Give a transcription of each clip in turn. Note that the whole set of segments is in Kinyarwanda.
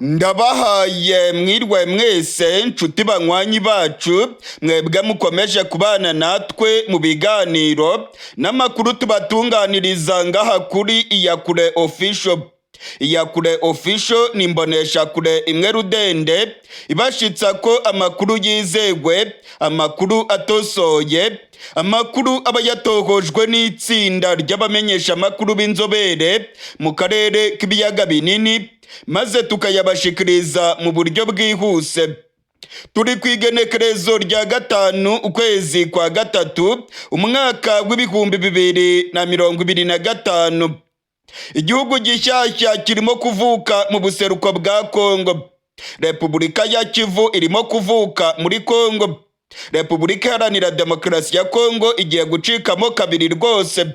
Ndabahaye mwirwe mwese nshuti banywanyi bacu mwebwe mukomeje kubana natwe mu biganiro n'amakuru tubatunganiriza ngaha kuri Iyakure Official. Iyakure Official ni imboneshakure imwe rudende ibashitsa ko amakuru yizewe, amakuru atosoye, amakuru aba yatohojwe n'itsinda ry'abamenyesha amakuru b'inzobere mu karere k'ibiyaga binini, maze tukayabashikiriza mu buryo bwihuse. Turi ku igenekerezo rya 5 ukwezi kwa gatatu umwaka w'ibihumbi 2025. Igihugu gishyashya kirimo kuvuka mu buseruko bwa Kongo. Repubulika ya Kivu irimo kuvuka muri Kongo. Repubulika Iharanira Demokarasi ya Kongo igiye gucikamo kabiri rwose.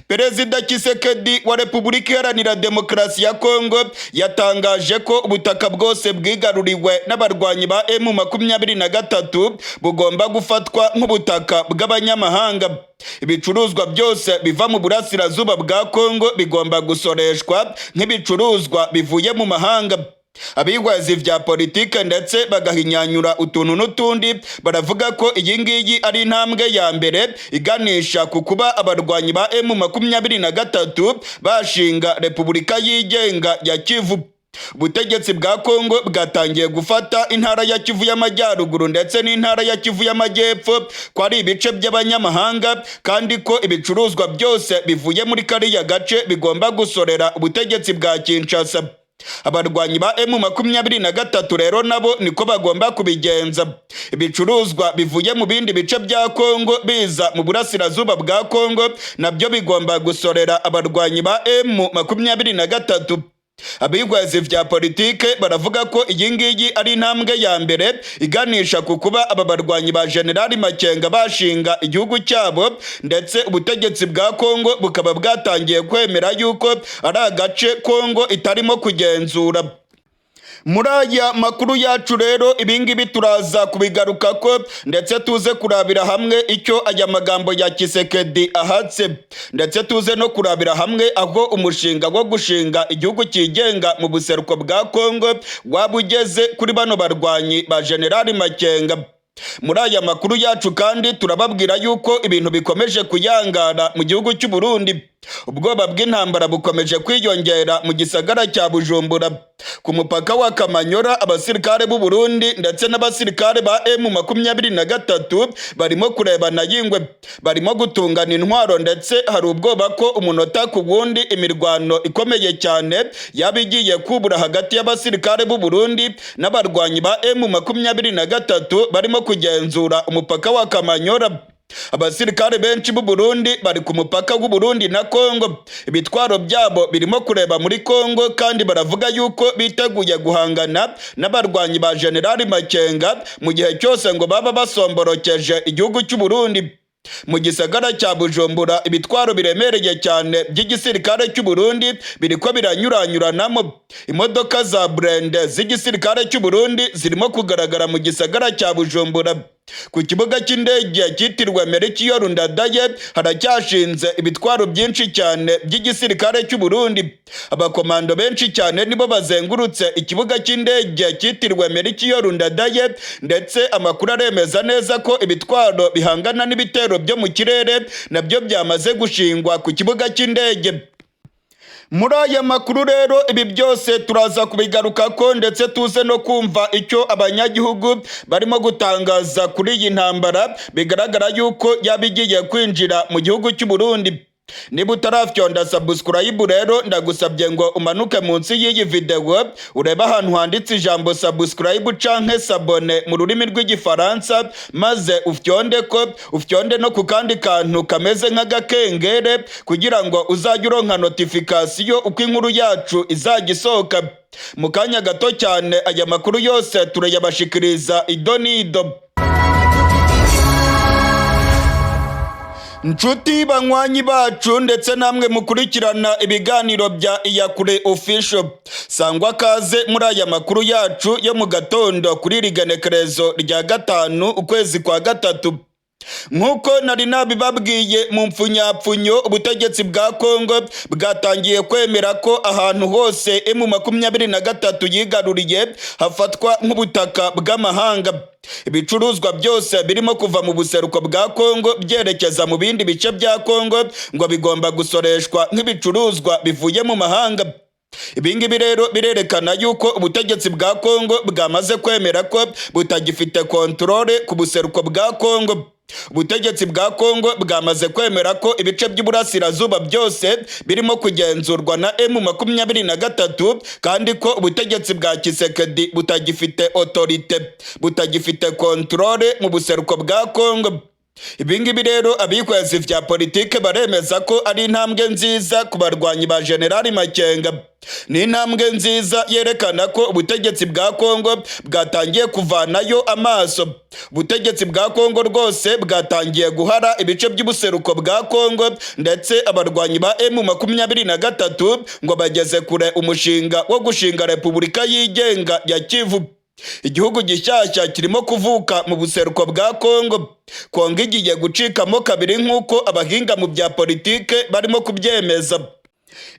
Perezida Tshisekedi wa Repubulika Iharanira Demokarasi ya Kongo yatangaje ko ubutaka bwose bwigaruriwe n'abarwanyi ba M23 bugomba gufatwa nk'ubutaka bw'abanyamahanga. Ibicuruzwa byose biva mu burasirazuba bwa Kongo bigomba gusoreshwa nk'ibicuruzwa bivuye mu mahanga. Abigwazi vya politike ndetse bagahinyanyura utuntu n'utundi baravuga ko iyi ngiyi ari intambwe ya mbere iganisha ku kuba abarwanyi ba M23 bashinga Repubulika yigenga ya Kivu. Ubutegetsi bwa Kongo bwatangiye gufata intara ya Kivu y'Amajyaruguru ndetse n'intara ya Kivu y'Amajyepfo ko ari ibice by'abanyamahanga, kandi ko ibicuruzwa byose bivuye muri kariya gace bigomba gusorera ubutegetsi bwa Kinshasa. Abarwanyi ba M23 rero nabo niko bagomba kubigenza. Ibicuruzwa bivuye mu bindi bice bya Kongo biza mu burasirazuba bwa Kongo nabyo bigomba gusorera abarwanyi ba M23. Abigwazi vya politike baravuga ko iyi ngiyi ari intambwe ya mbere iganisha ku kuba aba barwanyi ba General Makenga bashinga igihugu cyabo, ndetse ubutegetsi bwa Kongo bukaba bwatangiye kwemera yuko ari agace Kongo itarimo kugenzura. Muri aya makuru yacu rero ibingibi turaza kubigaruka ko, ndetse tuze kurabira hamwe icyo aya magambo ya Tshisekedi ahatse, ndetse tuze no kurabira hamwe aho umushinga wo gushinga igihugu kigenga mu buseruko bwa Kongo wabugeze kuri bano barwanyi ba General Makenga. Muri aya makuru yacu kandi turababwira yuko ibintu bikomeje kuyangana mu gihugu cy'u Burundi. Ubwoba bw'intambara bukomeje kwiyongera mu gisagara cya Bujumbura. Ku mupaka wa Kamanyora abasirikare b'u Burundi ndetse n'abasirikare ba M23 barimo kurebana yingwe, barimo gutungana intwaro, ndetse hari ubwoba ko umunota ku wundi imirwano ikomeye cyane yabigiye kubura hagati y'abasirikare b'u Burundi n'abarwanyi ba M23 barimo kugenzura umupaka wa Kamanyora. Abasirikare benshi b'u Burundi bari ku mupaka w'u Burundi na Kongo. Ibitwaro byabo birimo kureba muri Kongo, kandi baravuga yuko biteguye guhangana n'abarwanyi ba General Makenga mu gihe cyose ngo baba basomborokeje igihugu cy'u Burundi. Mu gisagara cya Bujumbura ibitwaro biremereye cyane by'igisirikare cy'u Burundi biriko biranyuranyuranamo. Imodoka za Brende z'igisirikare cy'u Burundi zirimo kugaragara mu gisagara cya Bujumbura. Ku kibuga cy'indege cyitiriwe Melchior Ndadaye haracyashinze ibitwaro byinshi cyane by'igisirikare cy'u Burundi. Abakomando benshi cyane nibo bazengurutse ikibuga cy'indege cyitiriwe Melchior Ndadaye, ndetse amakuru aremeza neza ko ibitwaro bihangana n'ibitero byo mu kirere nabyo byamaze gushingwa ku kibuga cy'indege. Muri aya makuru rero ibi byose turaza kubigaruka ko, ndetse tuze no kumva icyo abanyagihugu barimo gutangaza kuri iyi ntambara bigaragara yuko yabigiye kwinjira mu gihugu cy'u Burundi. Niba utarafyonda subscribe rero ndagusabye ngo umanuke munsi y'iyi video ureba ahantu handitse ijambo subscribe canke sabone mu rurimi rw'igifaransa, maze ufyonde no ku kandi kantu kameze nk'agakengere kugira ngo uzajye uronka notification uko inkuru yacu izajya isohoka. Mu kanya gato cyane aya makuru yose turayabashikiriza idonido. Nshuti banywanyi bacu ndetse namwe mukurikirana ibiganiro bya Iyakure Official, sangwa kaze muri aya makuru yacu yo mu gatondo kuri rigenekerezo rya 5 ukwezi kwa gatatu. nk'uko nari nabibabwiye mu mpfunyapfunyo, ubutegetsi bwa Kongo bwatangiye kwemera ko ahantu hose M23 yigaruriye hafatwa nk'ubutaka bw'amahanga. Ibicuruzwa byose birimo kuva mu buseruko bwa Kongo byerekeza mu bindi bice bya Kongo ngo bigomba gusoreshwa nk'ibicuruzwa bivuye mu mahanga. Ibingibi rero birerekana yuko ubutegetsi bwa Kongo bwamaze kwemera ko butagifite kontrole ku buseruko bwa Kongo. Ubutegetsi bwa Kongo bwamaze kwemera ko ibice by'uburasirazuba byose birimo kugenzurwa na M23 kandi ko ubutegetsi bwa Tshisekedi butagifite autorite, butagifite kontrole mu buseruko bwa Kongo. Ibingibi rero abikwezi vya politike baremeza ko ari intambwe nziza ku barwanyi ba General Makenga. Ni intambwe nziza yerekana ko ubutegetsi bwa Kongo bwatangiye kuvanayo amaso. Ubutegetsi bwa Kongo rwose bwatangiye guhara ibice by'ubuseruko bwa Kongo, ndetse abarwanyi ba M23 ngo bageze kure umushinga wo gushinga Repubulika yigenga ya Kivu. Igihugu gishyashya kirimo kuvuka mu buseruko bwa Kongo. Kongo igiye gucikamo kabiri nk'uko abahinga mu bya politike barimo kubyemeza.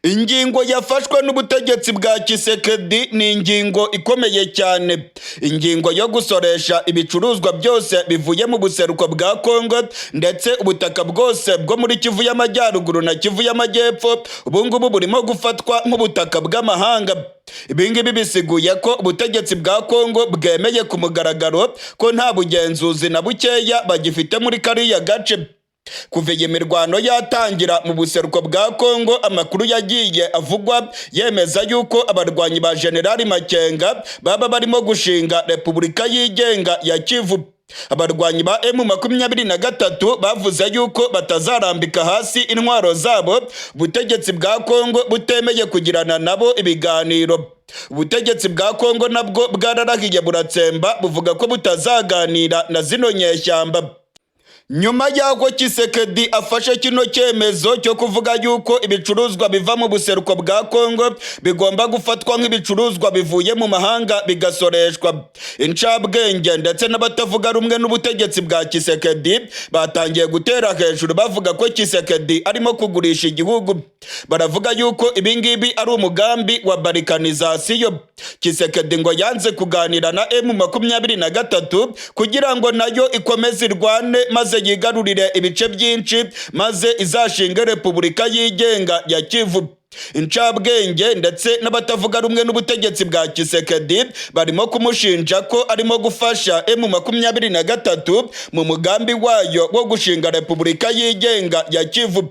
Ingingo yafashwe n'ubutegetsi bwa Tshisekedi ni ingingo ikomeye cyane. Ingingo yo gusoresha ibicuruzwa byose bivuye mu buseruko bwa Kongo, ndetse ubutaka bwose bwo muri Kivu y'Amajyaruguru na Kivu y'Amajyepfo ubungubu burimo gufatwa nk'ubutaka bw'amahanga. Ibingibi bisiguye ko ubutegetsi bwa Kongo bwemeye ku mugaragaro ko nta bugenzuzi na bukeya bagifite muri kariya gace. Kuva iyi mirwano yatangira mu buseruko bwa Kongo, amakuru yagiye avugwa yemeza yuko abarwanyi ba General Makenga baba barimo gushinga Repubulika yigenga ya Kivu. Abarwanyi ba M23 bavuze yuko batazarambika hasi intwaro zabo ubutegetsi bwa Kongo butemeye kugirana nabo ibiganiro. Ubutegetsi bwa Kongo nabwo bwararahiye buratsemba buvuga ko butazaganira na zino nyeshyamba. Nyuma y'aho Tshisekedi afashe kino cyemezo cyo kuvuga yuko ibicuruzwa biva mu buseruko bwa Kongo bigomba gufatwa nk'ibicuruzwa bivuye mu mahanga bigasoreshwa, incabwenge ndetse n'abatavuga rumwe n'ubutegetsi bwa Tshisekedi batangiye gutera hejuru bavuga ko Tshisekedi arimo kugurisha igihugu. Baravuga yuko ibingibi ari umugambi wa barikanizasiyo. Tshisekedi ngo yanze kuganira na M23 kugira ngo nayo ikomeze irwane maze yigarurire ibice byinshi maze izashinge Repubulika yigenga ya Kivu. Incabwenge ndetse n'abatavuga rumwe n'ubutegetsi bwa Tshisekedi barimo kumushinja ko arimo gufasha M23 mu mugambi wayo wo gushinga Repubulika yigenga ya Kivu.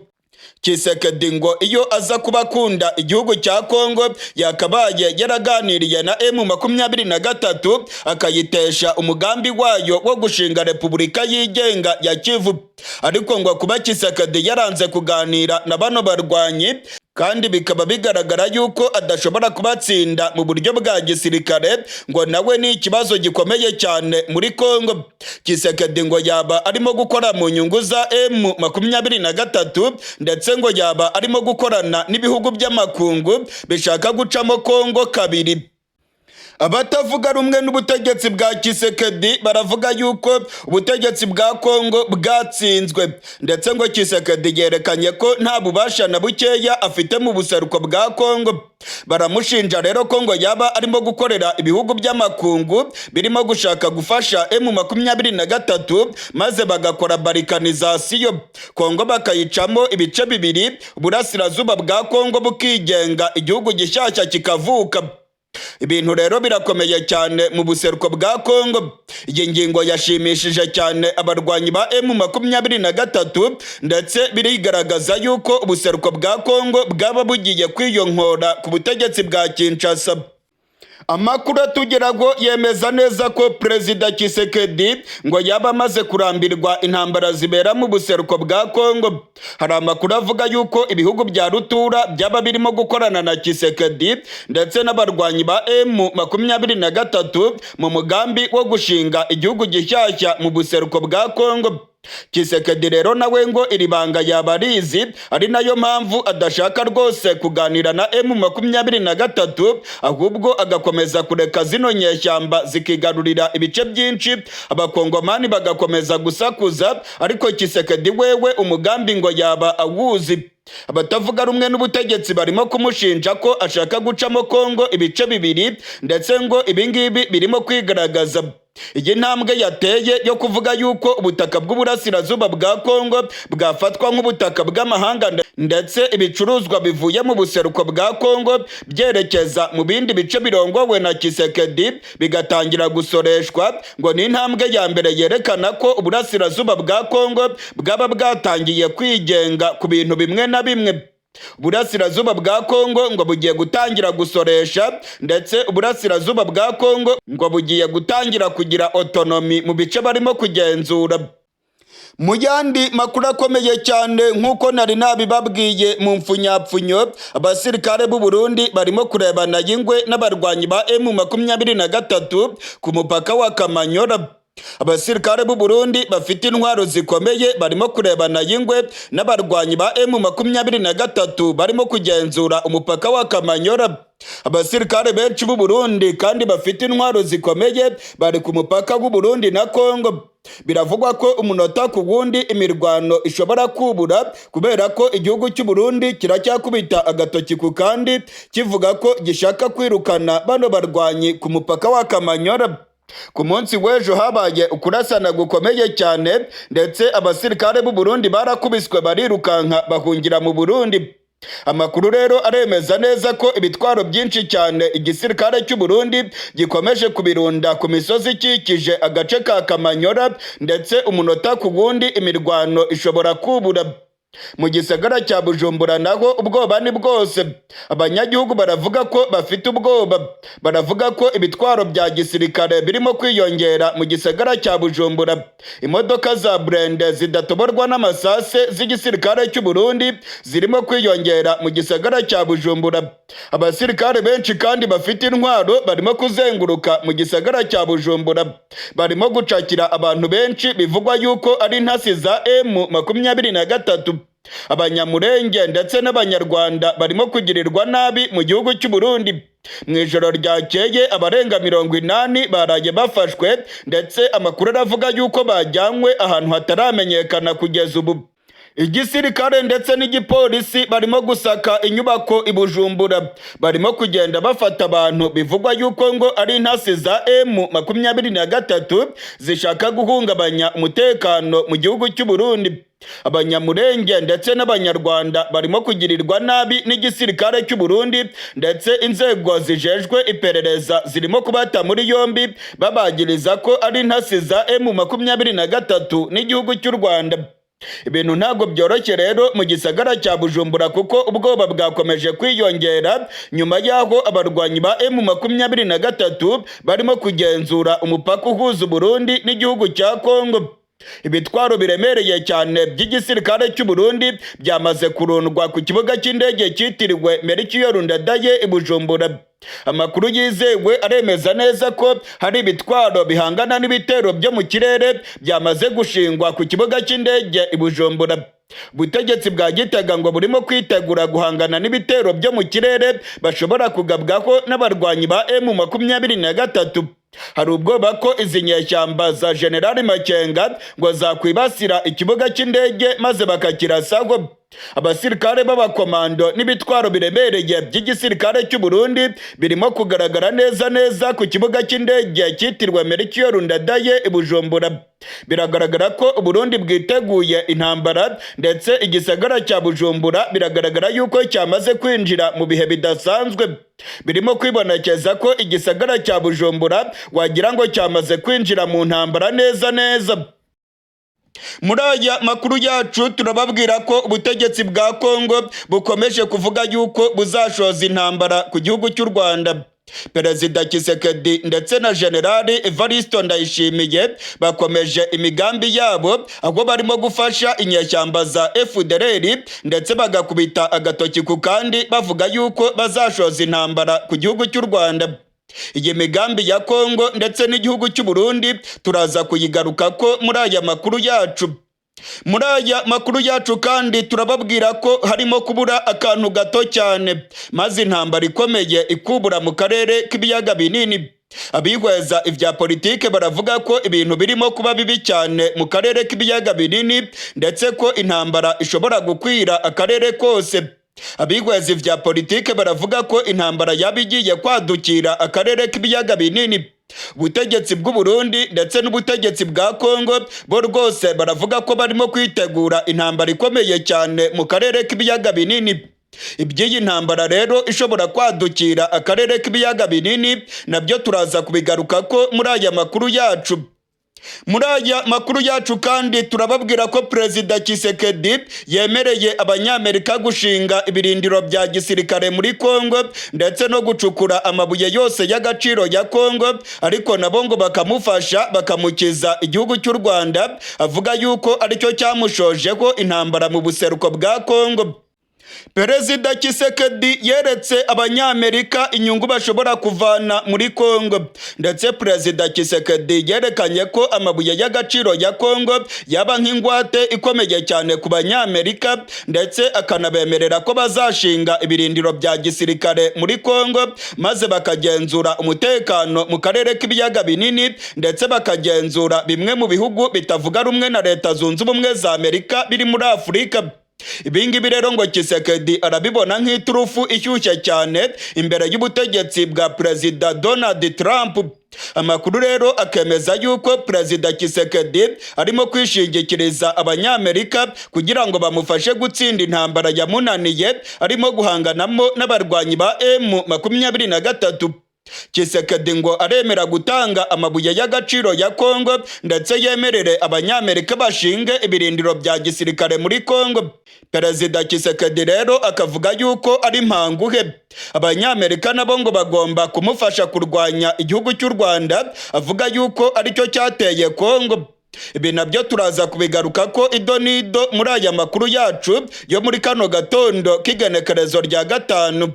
Tshisekedi ngo iyo aza kuba akunda igihugu cya Kongo yakabaye yaraganiriye na M23 akayitesha umugambi wayo wo gushinga Repubulika yigenga ya Kivu. Ariko ngo kuba Tshisekedi yaranze kuganira na bano barwanyi kandi bikaba bigaragara yuko adashobora kubatsinda mu buryo bwa gisirikare, ngo nawe ni ikibazo gikomeye cyane muri Kongo. Tshisekedi ngo yaba arimo gukora mu nyungu za M23 ndetse ngo yaba arimo gukorana n'ibihugu by'amakungu bishaka gucamo Kongo kabiri. Abatavuga rumwe n'ubutegetsi bwa Tshisekedi baravuga yuko ubutegetsi bwa Kongo bwatsinzwe, ndetse ngo Tshisekedi yerekanye ko nta bubasha na bukeya afite mu buseruko bwa Kongo. Baramushinja rero ko ngo yaba arimo gukorera ibihugu by'amakungu birimo gushaka gufasha M23 maze bagakora barikanizasiyo. Kongo bakayicamo ibice bibiri, uburasirazuba bwa Kongo bukigenga, igihugu gishyashya kikavuka. Ibintu rero birakomeye cyane mu buseruko bwa Kongo. Iyi ngingo yashimishije cyane abarwanyi ba M23 ndetse birigaragaza yuko ubuseruko bwa Kongo bwaba bugiye kwiyonkora ku butegetsi bwa Kinshasa. Amakuru atugeraho yemeza neza ko Perezida Tshisekedi ngo yaba amaze kurambirwa intambara zibera mu buseruko bwa Kongo. Hari amakuru avuga yuko ibihugu bya rutura byaba birimo gukorana na Tshisekedi ndetse n'abarwanyi ba M23 mu mugambi wo gushinga igihugu gishyashya mu buseruko bwa Kongo. Tshisekedi rero nawe ngo iri banga yaba arizi, ari nayo mpamvu adashaka rwose kuganira na M23, ahubwo agakomeza kureka zino nyeshyamba zikigarurira ibice byinshi, abakongomani bagakomeza gusakuza, ariko Tshisekedi wewe umugambi ngo yaba awuzi. Abatavuga rumwe n'ubutegetsi barimo kumushinja ko ashaka gucamo Kongo ibice bibiri, ndetse ngo ibingibi birimo kwigaragaza. Iyi ntambwe yateye yo kuvuga yuko ubutaka bw'uburasirazuba bwa Kongo bwafatwa nk'ubutaka bw'amahanga, ndetse ibicuruzwa bivuye mu buseruko bwa Kongo byerekeza mu bindi bice birongowe na Tshisekedi bigatangira gusoreshwa, ngo ni intambwe ya mbere yerekana ko uburasirazuba bwa Kongo bwaba bwatangiye kwigenga ku bintu bimwe na bimwe. Uburasirazuba bwa Kongo ngo bugiye gutangira gusoresha, ndetse uburasirazuba bwa Kongo ngo bugiye gutangira kugira autonomy mu bice barimo kugenzura. Mu yandi makuru akomeye cyane nk'uko nari nabibabwiye mu mfunyapfunyo, abasirikare b'u Burundi barimo kurebana y'ingwe n'abarwanyi ba M23 ku mupaka wa Kamanyora. Abasirikare b'u Burundi bafite intwaro zikomeye barimo kurebana y'ingwe n'abarwanyi ba M23 barimo kugenzura umupaka wa Kamanyora. Abasirikare benshi b'u Burundi kandi bafite intwaro zikomeye bari ku mupaka w'u Burundi na Kongo. Biravugwa ko umunota ku wundi imirwano ishobora kubura, kubera ko igihugu cy'u Burundi kiracyakubita agatoki ku kandi kivuga ko gishaka kwirukana bano barwanyi ku mupaka wa Kamanyora. Ku munsi w'ejo habaye ukurasana gukomeye cyane, ndetse abasirikare b'u Burundi barakubiswe barirukanka bahungira mu Burundi. Amakuru rero aremeza neza ko ibitwaro byinshi cyane igisirikare cy'u Burundi gikomeje kubirunda ku misozi ikikije agace ka Kamanyora, ndetse umunota ku wundi imirwano ishobora kubura. Mu gisagara cya Bujumbura naho ubwoba ni bwose. Abanyagihugu baravuga ko bafite ubwoba, baravuga ko ibitwaro bya gisirikare birimo kwiyongera mu gisagara cya Bujumbura. Imodoka za Blende zidatoborwa n'amasase z'igisirikare cy'u Burundi zirimo kwiyongera mu gisagara cya Bujumbura. Abasirikare benshi kandi bafite intwaro barimo kuzenguruka mu gisagara cya Bujumbura, barimo gucakira abantu benshi bivugwa yuko ari intasi za M23. Abanyamurenge ndetse n'abanyarwanda barimo kugirirwa nabi mu gihugu cy'u Burundi. Mu ijoro ryakeye abarenga 80 baraye bafashwe, ndetse amakuru aravuga yuko bajyanywe ahantu hataramenyekana kugeza ubu. Igisirikare ndetse n'igipolisi barimo gusaka inyubako i Bujumbura, barimo kugenda bafata abantu bivugwa yuko ngo ari intasi za M23 zishaka guhungabanya umutekano mu gihugu cy'u Burundi. Abanyamurenge ndetse n'abanyarwanda barimo kugirirwa nabi n'igisirikare cy'u Burundi, ndetse inzego zijejwe iperereza zirimo kubata muri yombi babagiriza ko ari intasi za M23 n'igihugu cy'u Rwanda. Ibintu ntabwo byoroshye rero mu gisagara cya Bujumbura, kuko ubwoba bwakomeje kwiyongera nyuma y'aho abarwanyi ba M23 barimo kugenzura umupaka uhuza Burundi n'igihugu cya Kongo. Ibitwaro biremereye cyane by'igisirikare cy'u Burundi byamaze kurundwa ku kibuga cy'indege cyitiriwe Melchior Ndadaye i Bujumbura. Amakuru yizewe aremeza neza ko hari ibitwaro bihangana n'ibitero byo mu kirere byamaze gushingwa ku kibuga cy'indege i Bujumbura. Ubutegetsi bwa Gitega ngo burimo kwitegura guhangana n'ibitero byo mu kirere bashobora kugabwaho n'abarwanyi ba M23. Hari ubwoba ko izi nyeshyamba za General Makenga ngo zakwibasira ikibuga cy'indege maze bakakirasaho. Abasirikare b'abakomando n'ibitwaro biremereye by'igisirikare cy'u Burundi birimo kugaragara neza ku kibuga cy'indege cyitiriwe Melchior Ndadaye i Bujumbura. Biragaragara ko Burundi bwiteguye intambara, ndetse igisagara cya Bujumbura biragaragara yuko cyamaze kwinjira mu bihe bidasanzwe. Birimo kwibonekeza ko igisagara cya Bujumbura wagira ngo cyamaze kwinjira mu ntambara neza. Muri aya makuru yacu turababwira ko ubutegetsi bwa Kongo bukomeje kuvuga yuko buzashoza intambara ku gihugu cy'u Rwanda. Perezida Tshisekedi ndetse na General Evariste Ndayishimiye bakomeje imigambi yabo, aho barimo gufasha inyeshyamba za FDLR, ndetse bagakubita agatoki ku kandi bavuga yuko bazashoza intambara ku gihugu cy'u Rwanda. Iyi migambi ya Kongo ndetse n'igihugu cy'u Burundi turaza kuyigaruka ko muri aya makuru yacu. Muri aya makuru yacu kandi turababwira ko harimo kubura akantu gato cyane maze intambara ikomeye ikubura mu karere k'ibiyaga binini. Abihweza ibya politike baravuga ko ibintu birimo kuba bibi cyane mu karere k'ibiyaga binini ndetse ko intambara ishobora gukwira akarere kose. Abihweza ibya politike baravuga ko intambara yaba igiye kwadukira akarere k'ibiyaga binini. Ubutegetsi bw'u Burundi ndetse n'ubutegetsi bwa Kongo bo rwose baravuga ko barimo kwitegura intambara ikomeye cyane mu karere k'ibiyaga binini. Iby'iyi ntambara rero ishobora kwadukira akarere k'ibiyaga binini nabyo turaza kubigaruka ko muri aya makuru yacu. Muri aya makuru yacu kandi turababwira ko Perezida Tshisekedi yemereye Abanyamerika gushinga ibirindiro bya gisirikare muri Kongo ndetse no gucukura amabuye yose y'agaciro ya Kongo, ariko nabo ngo bakamufasha bakamukiza igihugu cy'u Rwanda, avuga yuko aricyo cyamushojeho intambara mu buseruko bwa Kongo. Perezida Tshisekedi yeretse Abanyamerika inyungu bashobora kuvana muri Kongo, ndetse Perezida Tshisekedi yerekanye ko amabuye y'agaciro ya Kongo yaba nk'ingwate ikomeye cyane ku Banyamerika, ndetse akanabemerera ko bazashinga ibirindiro bya gisirikare muri Kongo maze bakagenzura umutekano mu karere k'ibiyaga binini, ndetse bakagenzura bimwe mu bihugu bitavuga rumwe na Leta Zunze Ubumwe za Amerika biri muri Afurika. Ibingibi rero ngo Tshisekedi arabibona nk'iturufu ishyushye cyane imbere y'ubutegetsi bwa Perezida Donald Trump. Amakuru rero akemeza yuko Perezida Tshisekedi arimo kwishingikiriza Abanyamerika kugira ngo bamufashe gutsinda intambara yamunaniye arimo guhanganamo n'abarwanyi ba M23. Tshisekedi ngo aremera gutanga amabuye y'agaciro ya Kongo ndetse yemerere Abanyamerika bashinge ibirindiro bya gisirikare muri Kongo. Perezida Tshisekedi rero akavuga yuko ari mpanguhe. Abanyamerika nabo ngo bagomba kumufasha kurwanya igihugu cy'u Rwanda, avuga yuko aricyo cyateye Kongo. Ibi nabyo turaza kubigaruka ko idonido muri aya makuru yacu yo muri kano gatondo k'igenekerezo rya 5.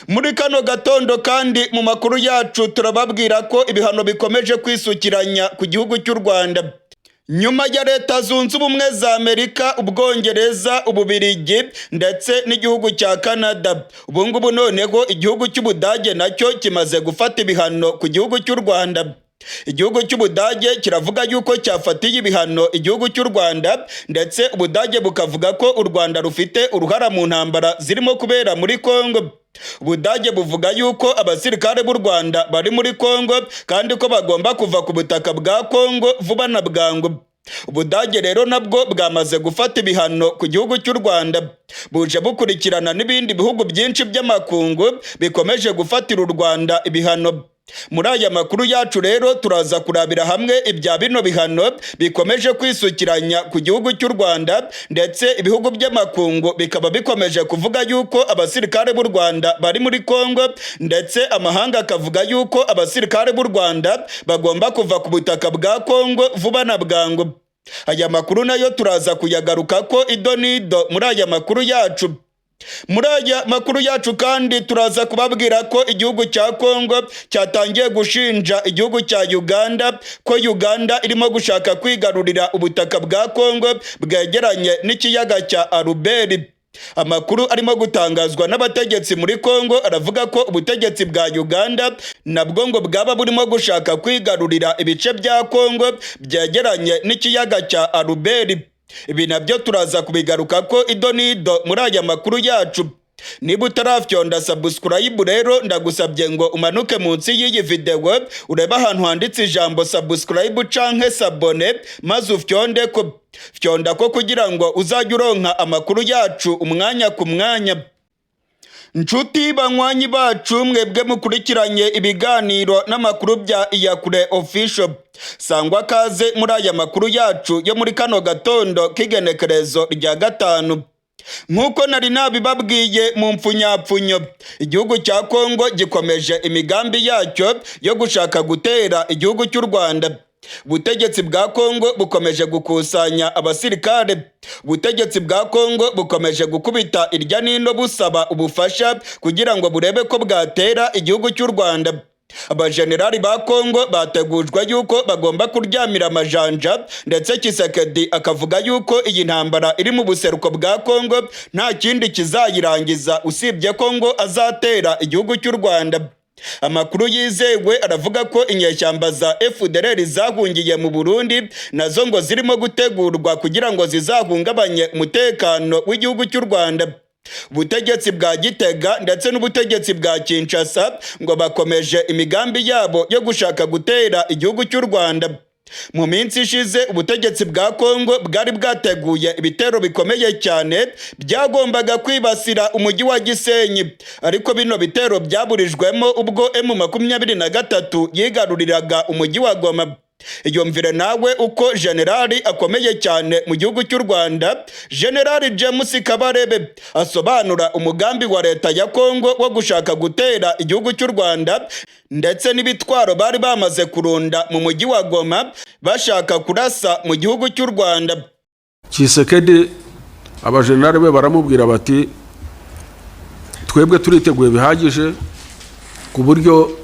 Muri kano gatondo kandi mu makuru yacu turababwira ko ibihano bikomeje kwisukiranya ku gihugu cy'u Rwanda. Nyuma ya Leta Zunze Ubumwe za Amerika, Ubwongereza, Ububiligi ndetse n'igihugu cya Canada, ubu ngubu noneho igihugu cy'Ubudage nacyo kimaze gufata ibihano ku gihugu cy'u Rwanda. Igihugu cy'Ubudage kiravuga yuko cyafatiye ibihano igihugu cy'u Rwanda, ndetse Ubudage bukavuga ko u Rwanda rufite uruhara mu ntambara zirimo kubera muri Kongo. Ubudage buvuga yuko abasirikare b'u Rwanda bari muri Kongo kandi ko bagomba kuva ku butaka bwa Kongo vuba na bwangu. Ubudage rero nabwo bwamaze gufata ibihano ku gihugu cy'u Rwanda, buje bukurikirana n'ibindi bihugu byinshi by'amakungu bikomeje gufatira u Rwanda ibihano. Muri aya makuru yacu rero turaza kurabira hamwe ibya bino bihano bikomeje kwisukiranya ku gihugu cy'u Rwanda, ndetse ibihugu by'amakungu bikaba bikomeje kuvuga yuko abasirikare b'u Rwanda bari muri Kongo, ndetse amahanga akavuga yuko abasirikare b'u Rwanda bagomba kuva ku butaka bwa Kongo vuba na bwangu. Aya makuru nayo turaza kuyagaruka ko idonido muri aya makuru yacu. Muri aya makuru yacu kandi turaza kubabwira ko igihugu cya Kongo cyatangiye gushinja igihugu cya Uganda ko Uganda irimo gushaka kwigarurira ubutaka bwa Kongo bwegeranye n'ikiyaga cya Albert. Amakuru arimo gutangazwa n'abategetsi muri Kongo aravuga ko ubutegetsi bwa Uganda nabwo ngo bwaba burimo gushaka kwigarurira ibice bya Kongo byegeranye n'ikiyaga cya Albert. Ibi nabyo turaza kubigaruka ko idonido muri aya makuru yacu. Niba utarafyonda subscribe rero ndagusabye ngo umanuke munsi y'iyi video ureba ahantu handitse ijambo subscribe canke sabone maze ufyonde ko. Fyonda ko kugira ngo uzajye uronka amakuru yacu umwanya ku mwanya. Nshuti banywanyi bacu mwebwe mukurikiranye ibiganiro n'amakuru bya Iyakure Official, sangwa kaze muri aya makuru yacu yo muri kano gatondo k'igenekerezo rya 5. Nk'uko nari nabibabwiye mu mpfunyapfunyo, igihugu cya Kongo gikomeje imigambi yacyo yo gushaka gutera igihugu cy'u Rwanda. Ubutegetsi bwa Kongo bukomeje gukusanya abasirikare. Ubutegetsi bwa Kongo bukomeje gukubita irya nino busaba ubufasha kugira ngo burebe ko bwatera igihugu cy'u Rwanda. abajenerali ba Kongo bategujwe yuko bagomba kuryamira amajanja, ndetse Tshisekedi akavuga yuko iyi ntambara iri mu buseruko bwa Kongo nta kindi kizayirangiza usibye ko ngo azatera igihugu cy'u Rwanda. Amakuru yizewe aravuga ko inyeshyamba za FDLR zahungiye mu Burundi nazo ngo zirimo gutegurwa kugira ngo zizahungabanye umutekano w'igihugu cy'u Rwanda. Ubutegetsi bwa Gitega ndetse n'ubutegetsi bwa Kinshasa ngo bakomeje imigambi yabo yo gushaka gutera igihugu cy'u Rwanda. Mu minsi ishize ubutegetsi bwa Kongo bwari bwateguye ibitero bikomeye cyane byagombaga kwibasira umujyi wa Gisenyi, ariko bino bitero byaburijwemo ubwo M23 yigaruriraga umujyi wa Goma. Yumvire nawe uko generali akomeye cyane mu gihugu cy'u Rwanda, Generali James Kabarebe, asobanura umugambi wa leta ya Kongo wo gushaka gutera igihugu cy'u Rwanda, ndetse n'ibitwaro bari bamaze kurunda mu mujyi wa Goma bashaka kurasa mu gihugu cy'u Rwanda. Tshisekedi abajenerali be baramubwira bati twebwe turiteguye bihagije ku buryo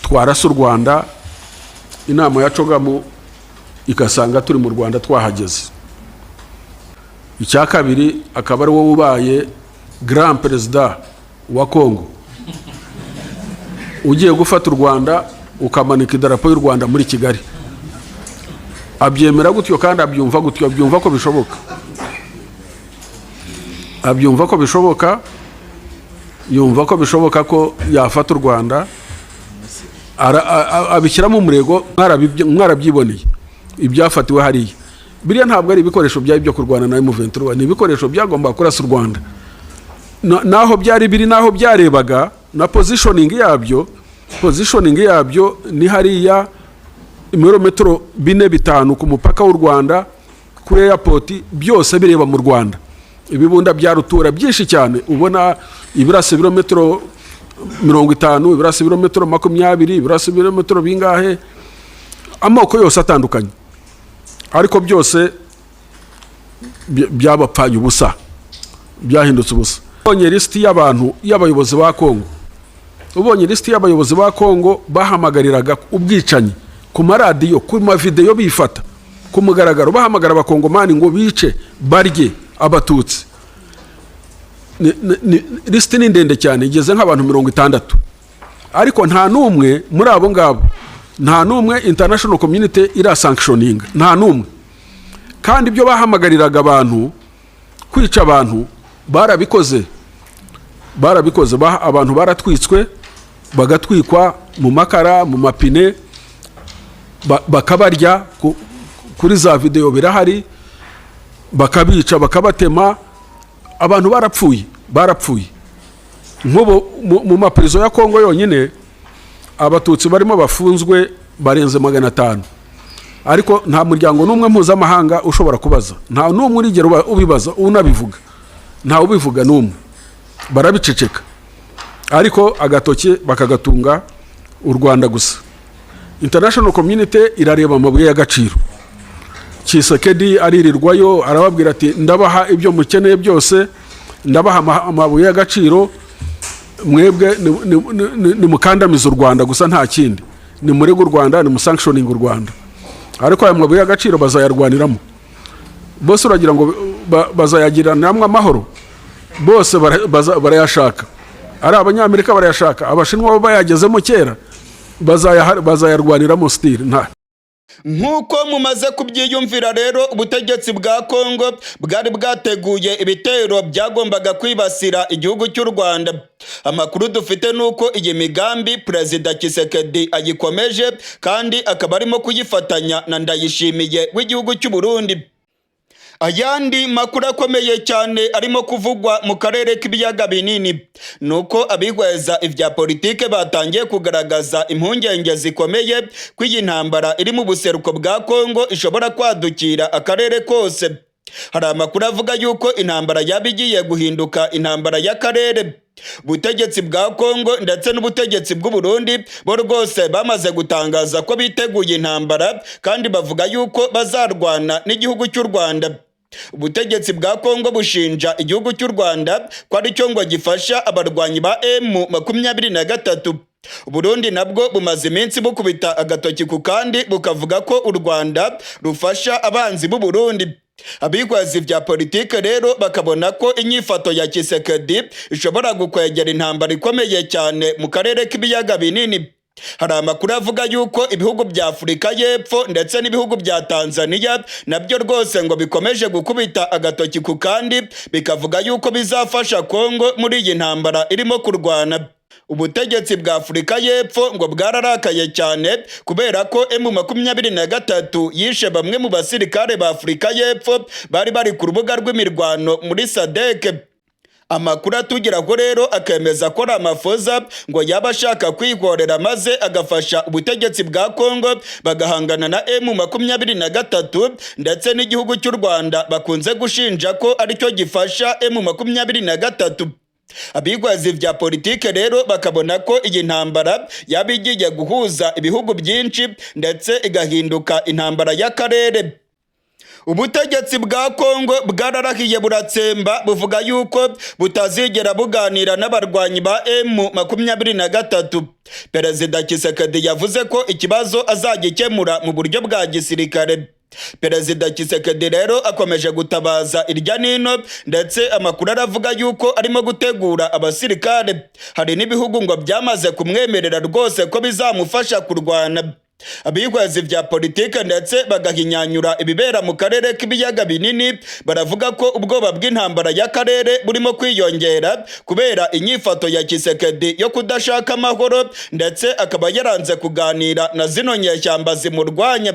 twarasa u Rwanda, inama ya Cogamu ikasanga turi mu Rwanda twahageze. Icya kabiri akaba ari wowe ubaye Grand President wa Kongo, ugiye gufata u Rwanda ukamanika idarapo y'u Rwanda muri Kigali. Abyemera gutyo kandi abyumva gutyo, abyumva ko bishoboka, abyumva ko bishoboka, yumva ko bishoboka ko yafata u Rwanda, abishyiramo umurego. Mwarabyiboneye ibyafatiwe hariya. Biriya ntabwo ari ibikoresho byari byo kurwana na M23, ni ibikoresho byagomba kurasa u Rwanda. Naho byari biri, naho byarebaga na positioning yabyo ni hariya ibirometero 4-5 ku mupaka w'u Rwanda kuri airport, byose bireba mu Rwanda. Ibibunda bya rutura byinshi cyane, ubona ibirase ibirometero 50, ibirase ibirometero 20, ibirase ibirometero bingahe, amoko yose atandukanye, ariko byose byabapfanye ubusa, byahindutse ubusa. Ubonye listi y'abantu y'abayobozi ba Kongo, ubonye listi y'abayobozi ba Kongo bahamagariraga ubwicanyi ku maradiyo, ku mavideo bifata ku mugaragaro, bahamagara abakongomani ngo bice barye abatutsi. Listi ni ndende cyane, igeze nk'abantu 60, ariko nta numwe muri abo ngabo, nta numwe international community irasanctioning, nta numwe. Kandi ibyo bahamagariraga abantu kwica abantu barabikoze, abantu baratwitswe, bagatwikwa mu makara, mu mapine, bakabarya kuri za video birahari, bakabica, bakabatema. Abantu barapfuye. Nk'ubu mu maprizo ya Kongo yonyine abatutsi barimo bafunzwe barenze 500, ariko nta muryango n'umwe mpuzamahanga ushobora kubaza, nta n'umwe urigera ubibaza unabivuga, nta ubivuga n'umwe, barabiceceka. Ariko agatoke bakagatunga u Rwanda gusa. International community irareba amabuye y'agaciro. Tshisekedi aririrwayo arababwira ati ndabaha ibyo mukeneye byose, ndabaha amabuye y'agaciro, mwebwe ni mukandamiza u Rwanda gusa nta kindi, ni murega u Rwanda, ni musanctioning u Rwanda. Ariko aya mabuye y'agaciro bazayarwaniramo bose, uragira ngo bazayagiranamwe amahoro? Bose barayashaka, ari abanyamerika barayashaka, abashinwa bayagezemo kera, bazayarwaniramo still nta. Nk'uko mumaze kubyiyumvira rero, ubutegetsi bwa Kongo bwari bwateguye ibitero byagombaga kwibasira igihugu cy'u Rwanda. Amakuru dufite nuko iyi migambi Perezida Tshisekedi agikomeje, kandi akaba arimo kuyifatanya na Ndayishimiye w'igihugu cy'u Burundi. Ayandi makuru akomeye cyane arimo kuvugwa mu karere k'ibiyaga binini nuko abihweza ibya politike batangiye kugaragaza impungenge zikomeye ko iyi ntambara iri mu buseruko bwa Kongo ishobora kwadukira akarere kose. Hari amakuru avuga yuko intambara yaba igiye guhinduka intambara y'akarere. Ubutegetsi bwa Kongo ndetse n'ubutegetsi bw'u Burundi bo rwose bamaze gutangaza ko biteguye intambara, kandi bavuga yuko bazarwana n'igihugu cy'u Rwanda. Ubutegetsi bwa Kongo bushinja igihugu cy'u Rwanda ko ari cyo ngo gifasha abarwanyi ba M23. Burundi nabwo bumaze iminsi bukubita agatoki ku kandi bukavuga ko u Rwanda rufasha abanzi b'u Burundi. Abigwazi vya politike rero bakabona ko inyifato ya Tshisekedi ishobora gukwegera intambara ikomeye cyane mu karere k'ibiyaga binini. Hari amakuru avuga yuko ibihugu bya Afurika y'Epfo ndetse n'ibihugu bya Tanzania nabyo rwose ngo bikomeje gukubita agatoki ku kandi bikavuga yuko bizafasha Kongo muri iyi ntambara irimo kurwana. Ubutegetsi bwa Afurika y'Epfo ngo bwararakaye cyane kubera ko M23 yishe bamwe mu basirikare ba Afurika y'Epfo bari ku rubuga rw'imirwano muri SADC. Amakuru atugeraho rero akemeza ko Ramaphosa ngo yaba ashaka kwihorera maze agafasha ubutegetsi bwa Kongo bagahangana na M23 ndetse n'igihugu cy'u Rwanda bakunze gushinja ko aricyo gifasha M23. Abigwazi vya politike rero bakabona ko iyi ntambara yaba igiye guhuza ibihugu byinshi ndetse igahinduka intambara y'akarere. Ubutegetsi bwa Kongo bwararahiye buratsemba buvuga yuko butazigera buganira n'abarwanyi ba M23. Perezida Tshisekedi yavuze ko ikibazo azagikemura mu buryo bwa gisirikare. Perezida Tshisekedi rero akomeje gutabaza irya nino ndetse amakuru aravuga yuko arimo gutegura abasirikare. Hari n'ibihugu ngo byamaze kumwemerera rwose ko bizamufasha kurwana. Abigwazi vya politike ndetse bagahinyanyura ibibera mu karere k'ibiyaga binini baravuga ko ubwoba bw'intambara y'akarere burimo kwiyongera kubera inyifato ya Tshisekedi yo kudashaka amahoro ndetse akaba yaranze kuganira na zino nyeshyamba zimurwanya.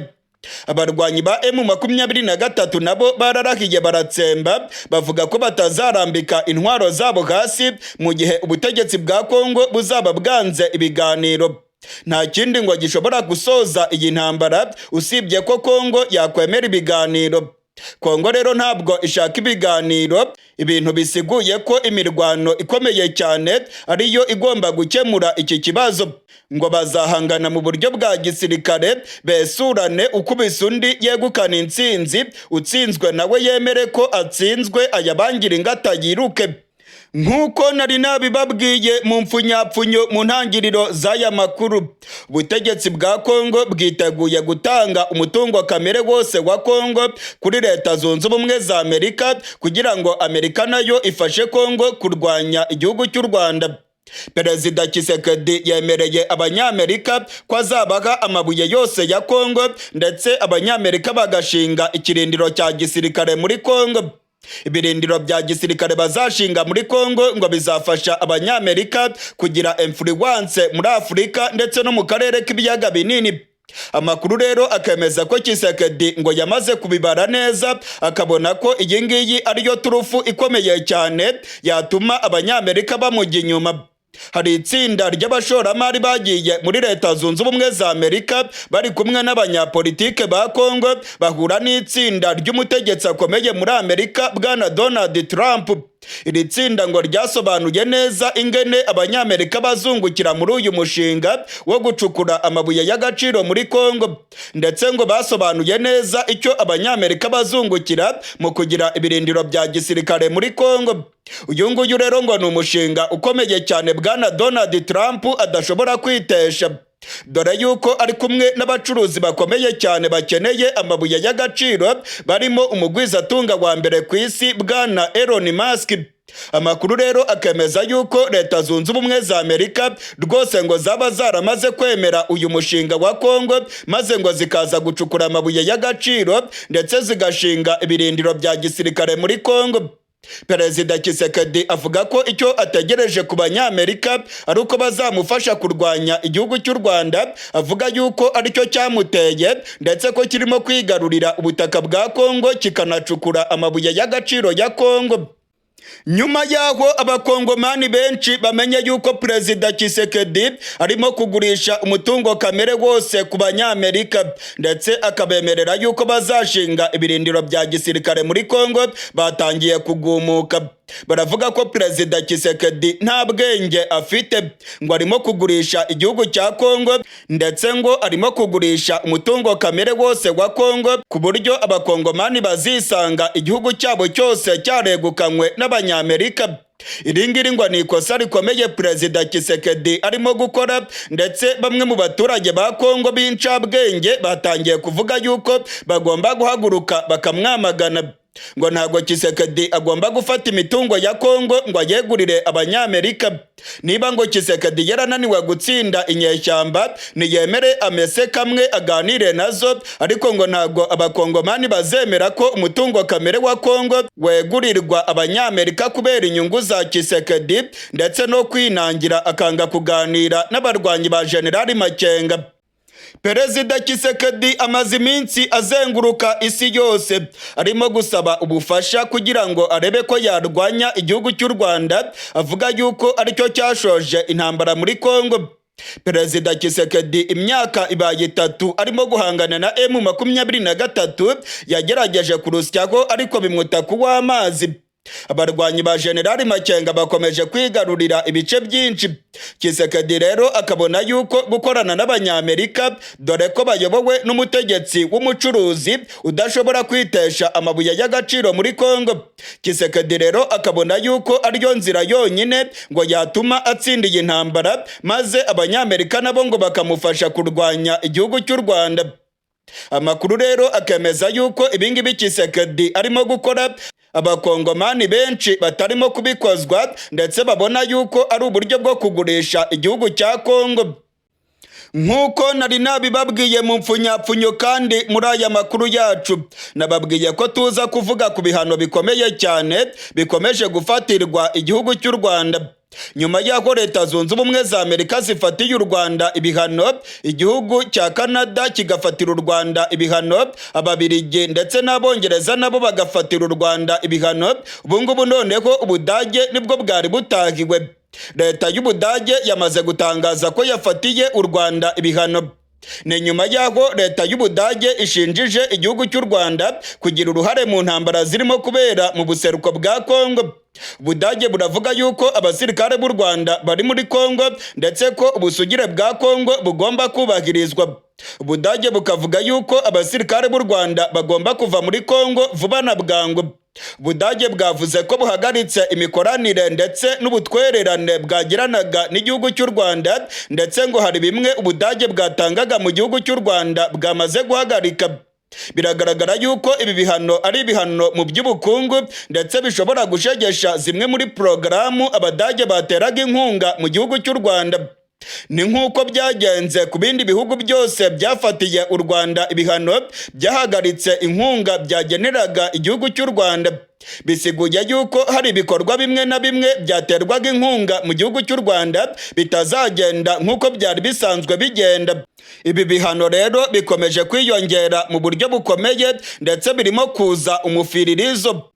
Abarwanyi ba M23 nabo bararahiye baratsemba bavuga ko batazarambika intwaro zabo hasi mu gihe ubutegetsi bwa Kongo buzaba bwanze ibiganiro. Nta kindi ngo gishobora gusoza iyi ntambara usibye ko Kongo yakwemera ibiganiro. Kongo rero ntabwo ishaka ibiganiro, ibintu bisiguye ko imirwano ikomeye cyane ariyo igomba gukemura iki kibazo. Ngo bazahangana mu buryo bwa gisirikare besurane ukubise undi yegukana intsinzi, utsinzwe nawe yemere ko atsinzwe ayabangira ingata yiruke. Nkuko nari nabibabwiye mu mfunyapfunyo mu ntangiriro z'aya makuru, ubutegetsi bwa Kongo bwiteguye gutanga umutungo kamere wose wa Kongo kuri Leta Zunze Ubumwe za Amerika kugira ngo Amerika nayo ifashe Kongo kurwanya igihugu cy'u Rwanda. Perezida Tshisekedi yemereye Abanyamerika ko azabaha amabuye yose ya Kongo ndetse Abanyamerika bagashinga ikirindiro cya gisirikare muri Kongo. Ibirindiro bya gisirikare bazashinga muri Kongo ngo bizafasha Abanyamerika kugira influence muri Afurika ndetse no mu karere k'ibiyaga binini. Amakuru rero akemeza ko Tshisekedi ngo yamaze kubibara neza akabona ko iyi ngiyi ariyo turufu ikomeye cyane yatuma Abanyamerika bamujya inyuma. Hari itsinda ry'abashoramari bagiye muri Leta Zunze Ubumwe za Amerika bari kumwe n'abanyapolitike ba Kongo bahura n'itsinda ry'umutegetsi akomeye muri Amerika bwana Donald Trump. Iri tsinda ngo ryasobanuye neza ingene Abanyamerika bazungukira muri uyu mushinga wo gucukura amabuye y'agaciro muri Kongo, ndetse ngo basobanuye neza icyo Abanyamerika bazungukira mu kugira ibirindiro bya gisirikare muri Kongo. Uyu nguyu rero ngo ni umushinga ukomeye cyane bwana Donald Trump adashobora kwitesha, dore yuko ari kumwe n'abacuruzi bakomeye cyane bakeneye amabuye y'agaciro barimo umugwizatunga wa mbere ku isi bwana Elon Musk. Amakuru rero akemeza yuko Leta Zunze Ubumwe za Amerika rwose ngo zaba zaramaze kwemera uyu mushinga wa Kongo maze ngo zikaza gucukura amabuye y'agaciro ndetse zigashinga ibirindiro bya gisirikare muri Kongo. Perezida Tshisekedi avuga ko icyo ategereje ku Banyamerika ari uko bazamufasha kurwanya igihugu cy'u Rwanda, avuga yuko aricyo cyamuteye ndetse ko kirimo kwigarurira ubutaka bwa Kongo kikanacukura amabuye y'agaciro ya Kongo. Nyuma yaho abakongomani benshi bamenye yuko Perezida Tshisekedi arimo kugurisha umutungo kamere wose ku Banyamerika ndetse akabemerera yuko bazashinga ibirindiro bya gisirikare muri Kongo, batangiye kugumuka. baravuga ko Perezida Tshisekedi nta bwenge afite, ngo arimo kugurisha igihugu cya Kongo ndetse ngo arimo kugurisha umutungo kamere wose wa Kongo, ku buryo abakongomani bazisanga igihugu cyabo cyose cyaregukanywe n'Abanyamerika. Iri ngiri ngo ni ikosa rikomeye Perezida Tshisekedi arimo gukora, ndetse bamwe mu baturage ba Kongo b'incabwenge batangiye kuvuga yuko bagomba guhaguruka bakamwamagana. Ngo ntabwo Tshisekedi agomba gufata imitungo ya Kongo ngo ayegurire Abanyamerika. Niba ngo Tshisekedi yarananiwe gutsinda inyeshyamba, niyemere amese kamwe aganire nazo, ariko ngo ntabwo abakongomani bazemera ko umutungo kamere wa Kongo wegurirwa Abanyamerika kubera inyungu za Tshisekedi, ndetse no kwinangira akanga kuganira n'abarwanyi ba General Makenga. Perezida Tshisekedi amaze iminsi azenguruka isi yose arimo gusaba ubufasha kugira ngo arebe ko yarwanya igihugu cy'u Rwanda, avuga yuko aricyo cyashoje intambara muri Kongo. Perezida Tshisekedi imyaka ibaye 3 arimo guhangana na M23, yagerageje kurusyaho ariko bimwuta kuw'amazi. Abarwanyi ba General Makenga bakomeje kwigarurira ibice byinshi. Tshisekedi rero akabona yuko gukorana n'Abanyamerika, dore ko bayobowe n'umutegetsi w'umucuruzi udashobora kwitesha amabuye y'agaciro muri Kongo. Tshisekedi rero akabona yuko ariyo nzira yonyine ngo yatuma atsinda iyi ntambara, maze Abanyamerika nabo ngo bakamufasha kurwanya igihugu cy'u Rwanda. Amakuru rero akemeza yuko ibingibi Tshisekedi arimo gukora abakongomani benshi batarimo kubikozwa, ndetse babona yuko ari uburyo bwo kugurisha igihugu cya Kongo. Nk'uko nari nabibabwiye mu mpfunyapfunyo, kandi muri aya makuru yacu nababwiye ko tuza kuvuga ku bihano bikomeye cyane bikomeje gufatirwa igihugu cy'u Rwanda. Nyuma y'aho Leta Zunze Ubumwe za Amerika zifatiye u Rwanda ibihano, igihugu cya Canada kigafatira u Rwanda ibihano, Ababiligi ndetse n'Abongereza nabo bagafatira u Rwanda ibihano, ubungubu noneho Ubudage nibwo bwari butahiwe. Leta y'Ubudage yamaze gutangaza ko yafatiye u Rwanda ibihano. Ni nyuma y'aho Leta y'Ubudage ishinjije igihugu cy'u Rwanda kugira uruhare mu ntambara zirimo kubera mu buseruko bwa Kongo. Ubudage buravuga yuko abasirikare b'u Rwanda bari muri Kongo, ndetse ko ubusugire bwa Kongo bugomba kubahirizwa. Ubudage bukavuga yuko abasirikare b'u Rwanda bagomba kuva muri Kongo vuba na bwangu. Ubudage bwavuze ko buhagaritse imikoranire ndetse n'ubutwererane bwagiranaga n'igihugu cy'u Rwanda, ndetse ngo hari bimwe Ubudage bwatangaga mu gihugu cy'u Rwanda bwamaze guhagarika. Biragaragara yuko ibi bihano ari ibihano mu by'ubukungu, ndetse bishobora gushegesha zimwe muri porogaramu Abadage bateraga inkunga mu gihugu cy'u Rwanda. Ni nk'uko byagenze ku bindi bihugu byose byafatiye u Rwanda ibihano, byahagaritse inkunga byageneraga igihugu cy'u Rwanda. Bisiguye yuko hari ibikorwa bimwe na bimwe byaterwaga inkunga mu gihugu cy'u Rwanda bitazagenda nk'uko byari bisanzwe bigenda. Ibi bihano rero bikomeje kwiyongera mu buryo bukomeye, ndetse birimo kuza umufiririzo.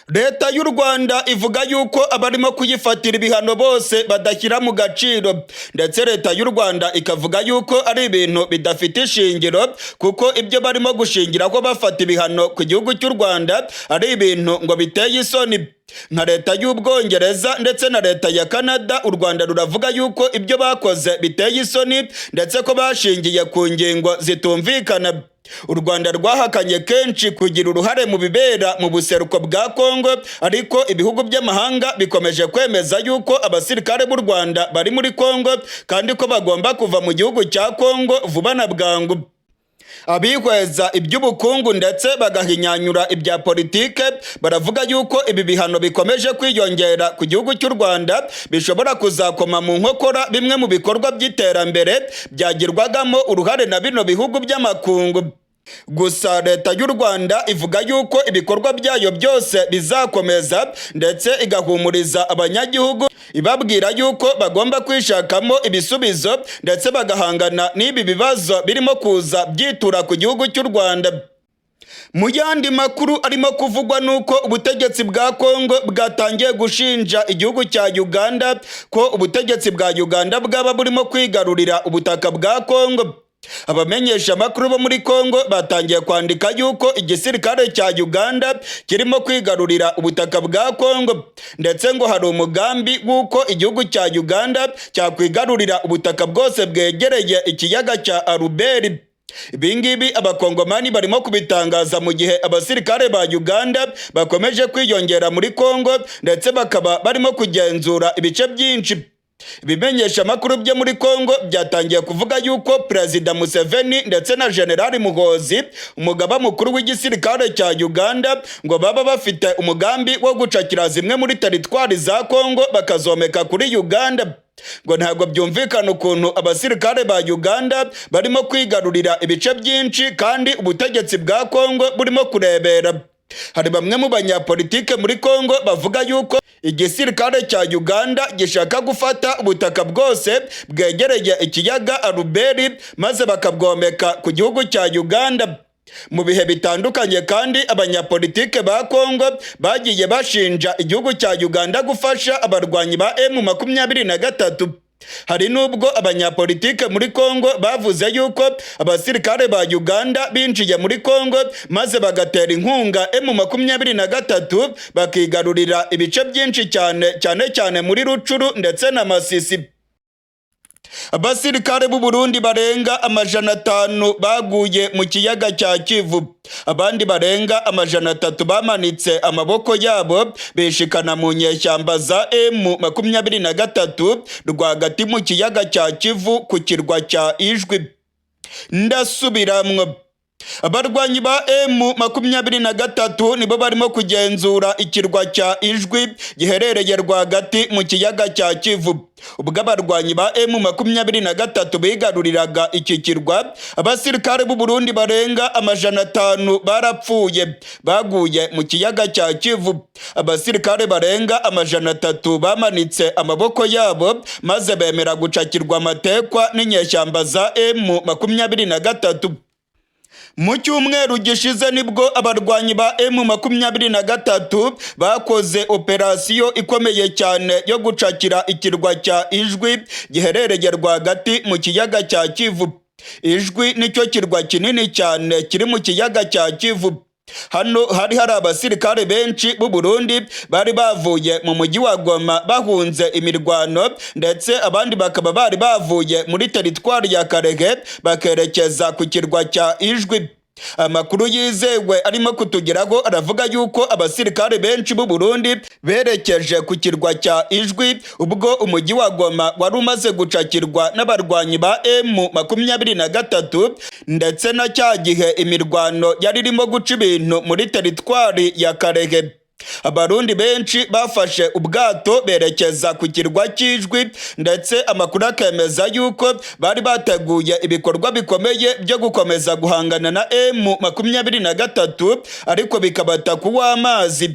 Leta y'u Rwanda ivuga yuko abarimo kuyifatira ibihano bose badashyira mu gaciro, ndetse Leta y'u Rwanda ikavuga yuko ari ibintu bidafite ishingiro, kuko ibyo barimo gushingiraho bafata ibihano ku gihugu cy'u Rwanda ari ibintu ngo biteye isoni. Nka Leta y'Ubwongereza ndetse na Leta ya Canada, u Rwanda ruravuga yuko ibyo bakoze biteye isoni, ndetse ko bashingiye ku ngingo zitumvikana. U Rwanda rwahakanye kenshi kugira uruhare mu bibera mu buseruko bwa Kongo, ariko ibihugu by'amahanga bikomeje kwemeza yuko abasirikare b'u Rwanda bari muri Kongo, kandi ko bagomba kuva mu gihugu cya Kongo vuba na bwangu. Abihweza iby'ubukungu ndetse bagahinyanyura ibya politike baravuga yuko ibi bihano bikomeje kwiyongera ku gihugu cy'u Rwanda, bishobora kuzakoma mu nkokora bimwe mu bikorwa by'iterambere byagirwagamo uruhare na bino bihugu by'amakungu. Gusa Leta y'u Rwanda ivuga yuko ibikorwa byayo byose bizakomeza, ndetse igahumuriza abanyagihugu ibabwira yuko bagomba kwishakamo ibisubizo, ndetse bagahangana n'ibi bibazo birimo kuza byitura ku gihugu cy'u Rwanda. Mu yandi makuru arimo kuvugwa nuko ubutegetsi bwa Kongo bwatangiye gushinja igihugu cya Uganda ko ubutegetsi bwa Uganda bwaba burimo kwigarurira ubutaka bwa Kongo. abamenyesha amakuru bo muri Kongo batangiye kwandika yuko igisirikare cya Uganda kirimo kwigarurira ubutaka bwa Kongo, ndetse ngo hari umugambi w'uko igihugu cya Uganda cyakwigarurira ubutaka bwose bwegereye ikiyaga cya Aruberi. Ibingibi abakongomani barimo kubitangaza mu gihe abasirikare ba Uganda bakomeje kwiyongera muri Kongo, ndetse bakaba barimo kugenzura ibice byinshi. Ibimenyesha amakuru byo muri Kongo byatangiye kuvuga yuko Perezida Museveni ndetse na General Muhoozi, umugaba mukuru w'igisirikare cya Uganda, ngo baba bafite umugambi wo gucakira zimwe muri teritwari za Kongo bakazomeka kuri Uganda. Ngo ntabwo byumvikana ukuntu abasirikare ba Uganda barimo kwigarurira ibice byinshi kandi ubutegetsi bwa Kongo burimo kurebera. Hari bamwe mu banyapolitike muri Kongo bavuga yuko igisirikare cya Uganda gishaka gufata ubutaka bwose bwegereye ikiyaga Aruberi maze bakabwomeka ku gihugu cya Uganda. Mu bihe bitandukanye kandi abanyapolitike ba Kongo bagiye bashinja igihugu cya Uganda gufasha abarwanyi ba M23. Hari nubwo abanyapolitike muri Kongo bavuze yuko abasirikare ba Uganda binjiye muri Kongo maze bagatera inkunga M23 bakigarurira ibice byinshi cyane muri Rucuru ndetse na Masisi. Abasirikare b'u Burundi barenga 500 baguye mu kiyaga cya Kivu. Abandi barenga 300 bamanitse amaboko yabo bishikana mu nyeshyamba za M23 rwagati mu kiyaga cya Kivu ku kirwa cya Ijwi. Ndasubiramwo, abarwanyi ba M23 nibo barimo kugenzura ikirwa cya Ijwi giherereye rwagati mu kiyaga cya Kivu. Ubwo abarwanyi ba M23 bigaruriraga iki kirwa, abasirikare b'u Burundi barenga 500 barapfuye baguye mu kiyaga cya Kivu. Abasirikare barenga 300 bamanitse amaboko yabo maze bemera gucakirwa amatekwa n'inyeshyamba za M23. Mu cyumweru gishize nibwo abarwanyi ba M23 bakoze operasiyo ikomeye cyane yo gucakira ikirwa cya Ijwi giherereye rwagati mu kiyaga cya Kivu. Ijwi nicyo kirwa kinini cyane kiri mu kiyaga cya Kivu. Hano hari abasirikare benshi b'u Burundi bari bavuye mu mujyi wa Goma bahunze imirwano, ndetse abandi bakaba bari bavuye muri teritwari ya Karege bakerekeza ku kirwa cya Ijwi. Amakuru yizewe arimo kutugeraho aravuga yuko abasirikare benshi b'u Burundi berekeje ku kirwa cya Ijwi ubwo umujyi wa Goma wari umaze gucakirwa n'abarwanyi ba M23, ndetse na cya gihe imirwano yari irimo guca ibintu muri teritwari ya Karege. Abarundi benshi bafashe ubwato berekeza ku kirwa cy'Ijwi, ndetse amakuru akemeza yuko bari bateguye ibikorwa bikomeye byo gukomeza guhangana na M23 ariko bikabata kuw'amazi.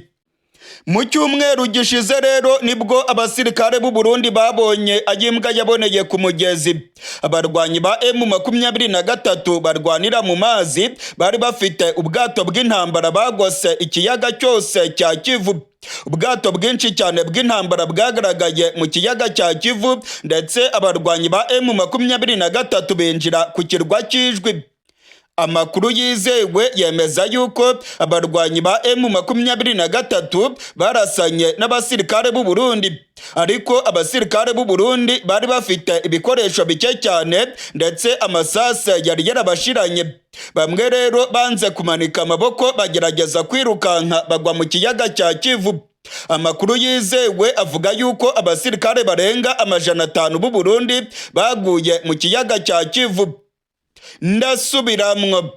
Mu cyumweru gishize rero nibwo abasirikare b'u Burundi babonye ayimbwa yaboneye ku mugezi. Abarwanyi ba M23 barwanira mu mazi bari bafite ubwato bw'intambara bagose ikiyaga cyose cya Kivu. Ubwato bwinshi cyane bw'intambara bwagaragaye mu kiyaga cya Kivu, ndetse abarwanyi ba M23 binjira ku kirwa cy'Ijwi. Amakuru yizewe yemeza yuko abarwanyi ba M23 barasanye n'abasirikare b'u Burundi, ariko abasirikare b'u Burundi bari bafite ibikoresho bike cyane ndetse amasase yari yarabashiranye. Bamwe rero banze kumanika amaboko bagerageza kwirukanka bagwa mu kiyaga cya Kivu. Amakuru yizewe avuga yuko abasirikare barenga 500 b'u Burundi baguye mu kiyaga cya Kivu. Ndasubiramwo,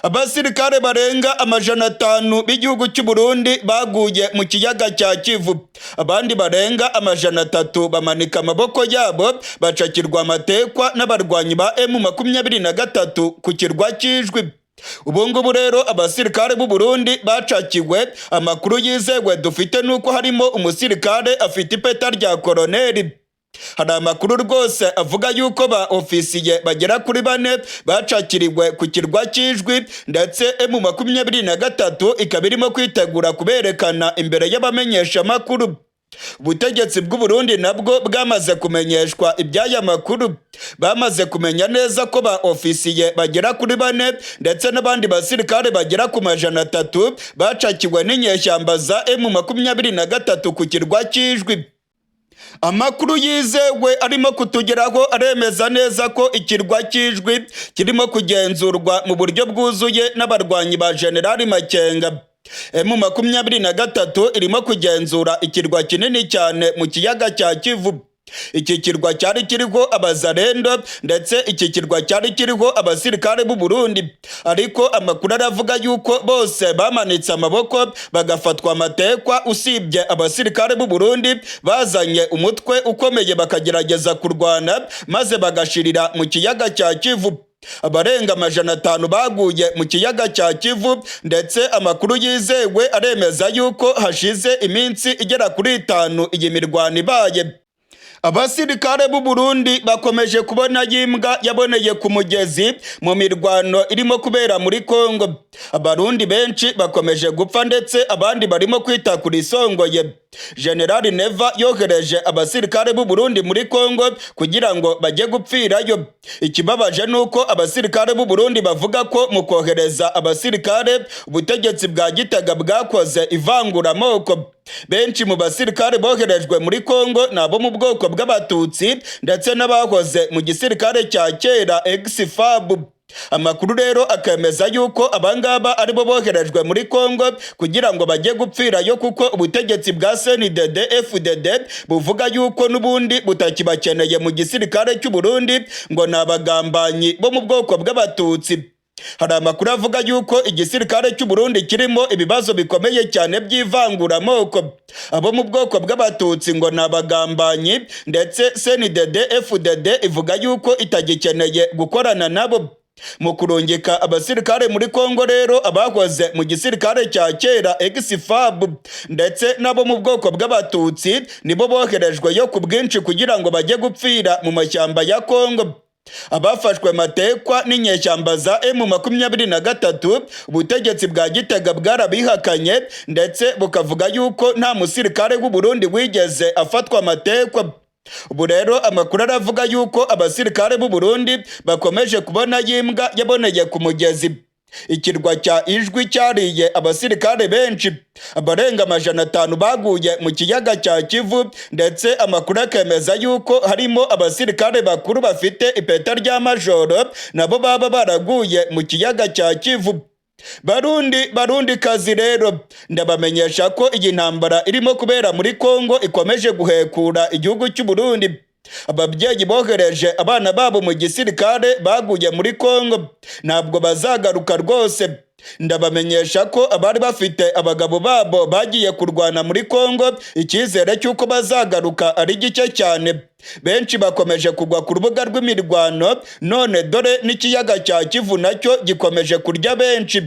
abasirikare barenga 500 b'igihugu cy'u Burundi baguye mu kiyaga cya Kivu. Abandi barenga 300 bamanika amaboko yabo bacakirwa amatekwa n'abarwanyi ba M23 ku kirwa cy'Ijwi. Ubu ngubu rero abasirikare b'u Burundi bacakiwe. Amakuru yizewe dufite nuko harimo umusirikare afite ipeta rya koloneli. Hari amakuru rwose avuga yuko ba ofisiye bagera kuri 4 bacakiriwe ku kirwa cy'Ijwi, ndetse M23 ikaba irimo kwitegura kuberekana imbere y'abamenyesha makuru. ubutegetsi bw'u Burundi nabwo bwamaze kumenyeshwa iby'aya makuru, bamaze kumenya neza ko ba ofisiye bagera kuri 4 ndetse n'abandi basirikare bagera ku 300 bacakiwe n'inyeshyamba za M23 ku kirwa cy'Ijwi. Amakuru yizewe arimo kutugeraho aremeza neza ko ikirwa cy'Ijwi kirimo kugenzurwa mu buryo bwuzuye n'abarwanyi ba General Makenga. M23 irimo kugenzura ikirwa kinini cyane mu kiyaga cya Kivu. Iki kirwa cyari kiriho abazarendo ndetse iki kirwa cyari kiriho abasirikare b'u Burundi, ariko amakuru aravuga yuko bose bamanitse amaboko bagafatwa amatekwa, usibye abasirikare b'u Burundi bazanye umutwe ukomeye bakagerageza kurwana maze bagashirira mu kiyaga cya Kivu. Abarenga 500 baguye mu kiyaga cya Kivu, ndetse amakuru yizewe aremeza yuko hashize iminsi igera kuri 5 iyi mirwano ibaye. Abasirikare b'u Burundi bakomeje kubona yimbwa yaboneye ku mugezi mu mirwano irimo kubera muri Kongo. Abarundi benshi bakomeje gupfa ndetse abandi barimo kwita kuri songoye. General Neva yohereje abasirikare b'u Burundi muri Kongo kugira ngo bajye gupfirayo. Ikibabaje nuko abasirikare b'u Burundi bavuga ko mu kohereza abasirikare ubutegetsi bwa Gitega bwakoze ivangura moko. Benshi mu basirikare boherejwe muri Kongo nabo mu bwoko bw'abatutsi ndetse n'abahoze mu gisirikare cya kera ex-FAB. Amakuru rero akemeza yuko abangaba aribo boherejwe muri Kongo kugira ngo bajye gupfirayo, kuko ubutegetsi bwa CNDD FDD buvuga yuko n'ubundi butakibakeneye mu gisirikare cy'u Burundi, ngo nabagambanyi bo mu bwoko bw'abatutsi. Hari amakuru avuga yuko igisirikare cy'u Burundi kirimo ibibazo bikomeye cyane by'ivangura moko. Abo mu bwoko bw'abatutsi ngo nabagambanyi, ndetse CNDD FDD ivuga yuko itagikeneye gukorana nabo. Mu kurungika abasirikare muri Kongo rero abakoze mu gisirikare cya kera ex-FAB ndetse nabo mu bwoko bw'abatutsi nibo boherejwe yo ku bwinshi kugira ngo bajye gupfira mu mashyamba ya Kongo. Abafashwe matekwa n'inyeshyamba za M23 ubutegetsi bwa Gitega bwarabihakanye ndetse bukavuga yuko nta musirikare w'u Burundi wigeze afatwa matekwa. Ubu rero amakuru aravuga yuko abasirikare b'u Burundi bakomeje kubona yimbwa yaboneye ku mugezi. Ikirwa cya Ijwi cyariye abasirikare benshi, abarenga 500 baguye mu kiyaga cya Kivu, ndetse amakuru akemeza yuko harimo abasirikare bakuru bafite ipeta rya majoro nabo baba baraguye mu kiyaga cya Kivu. Barundi kazi rero, ndabamenyesha ko iyi ntambara irimo kubera muri Kongo ikomeje guhekura igihugu cy'u Burundi. Ababyeyi bohereje abana babo mu gisirikare baguye muri Kongo ntabwo bazagaruka rwose. Ndabamenyesha ko abari bafite abagabo babo bagiye kurwana muri Kongo icyizere cy'uko bazagaruka ari gike cyane. Benshi bakomeje kugwa ku rubuga rw'imirwano, none dore n'ikiyaga cya Kivu nacyo gikomeje kurya benshi.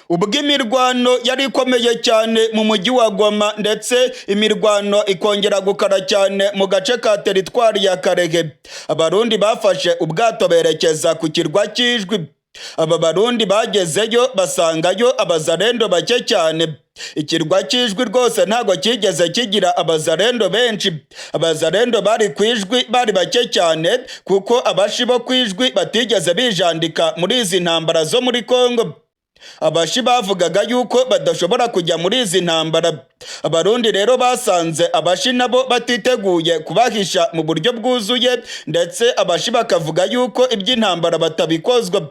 Ubwo imirwano yari ikomeye cyane mu mujyi wa Goma, ndetse imirwano ikongera gukara cyane mu gace ka teritwari ya Karehe, abarundi bafashe ubwato berekeza ku kirwa cy'Ijwi. Aba barundi bagezeyo basangayo abazarendo bake cyane. Ikirwa cy'Ijwi rwose ntago kigeze kigira abazarendo benshi. Abazarendo bari ku Ijwi bari bake cyane, kuko abashi bo ku Ijwi batigeze bijandika muri izi ntambara zo muri Kongo. Abashi bavugaga yuko badashobora kujya muri izi ntambara. Abarundi rero basanze abashi nabo batiteguye kubahisha mu buryo bwuzuye, ndetse abashi bakavuga yuko iby'intambara batabikozwa.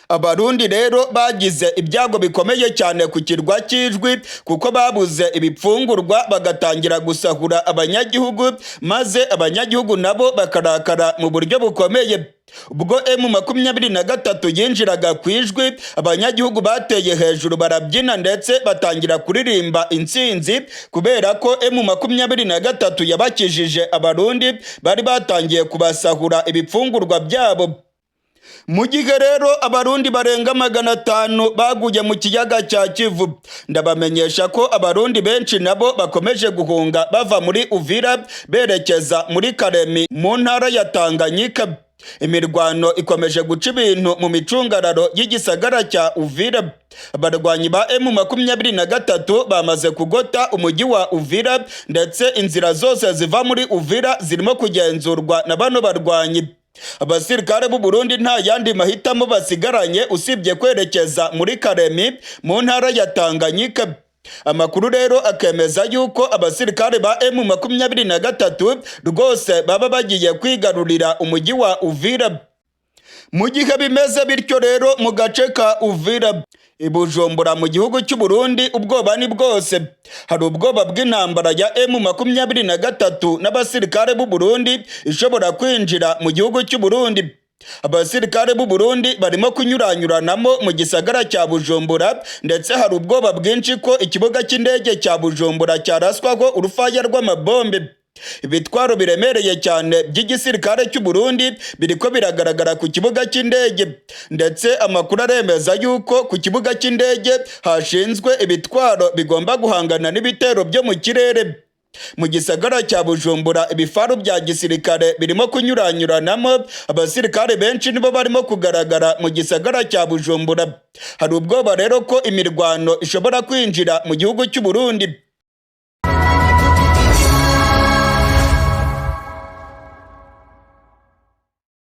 Abarundi rero bagize ibyago bikomeye cyane ku kirwa cy'Ijwi, kuko babuze ibipfungurwa bagatangira gusahura abanyagihugu, maze abanyagihugu nabo bakarakara mu buryo bukomeye. Ubwo M23 yinjiraga ku Ijwi, abanyagihugu bateye hejuru barabyina ndetse batangira kuririmba intsinzi, kubera ko M23 yabakijije abarundi bari batangiye kubasahura ibipfungurwa byabo. Mu gihe rero abarundi barenga 500 baguye mu kiyaga cya Kivu, ndabamenyesha ko abarundi benshi nabo bakomeje guhunga bava muri Uvira berekeza muri Karemi mu ntara ya Tanganyika. imirwano ikomeje guca ibintu mu micungararo y'igisagara cya Uvira. Abarwanyi ba M23 bamaze kugota umujyi wa Uvira, ndetse inzira zose ziva muri Uvira zirimo kugenzurwa na bano barwanyi. Abasirikare b'u Burundi nta yandi mahitamo basigaranye usibye kwerekeza muri Karemi mu ntara ya Tanganyika. Amakuru rero akemeza yuko abasirikare ba M23 rwose baba bagiye kwigarurira umujyi wa Uvira. Mu gihe bimeze bityo rero mu gace ka Uvira i Bujumbura mu gihugu cy'u Burundi, ubwoba ni bwose. Hari ubwoba bw'intambara ya M23 n'abasirikare b'u Burundi ishobora kwinjira mu gihugu cy'u Burundi. Abasirikare b'u Burundi barimo kunyuranyuranamo mu gisagara cya Bujumbura, ndetse hari ubwoba bwinshi ko ikibuga cy'indege cya Bujumbura cyaraswaho urufaya rw'amabombe. Ibitwaro biremereye cyane by'igisirikare cy'u Burundi biriko biragaragara ku kibuga cy'indege, ndetse amakuru aremeza yuko ku kibuga cy'indege hashinzwe ibitwaro bigomba guhangana n'ibitero byo mu kirere. Mu gisagara cya Bujumbura ibifaru bya gisirikare birimo kunyuranyuranamo, abasirikare benshi nibo barimo kugaragara mu gisagara cya Bujumbura. Hari ubwoba rero ko imirwano ishobora kwinjira mu gihugu cy'u Burundi.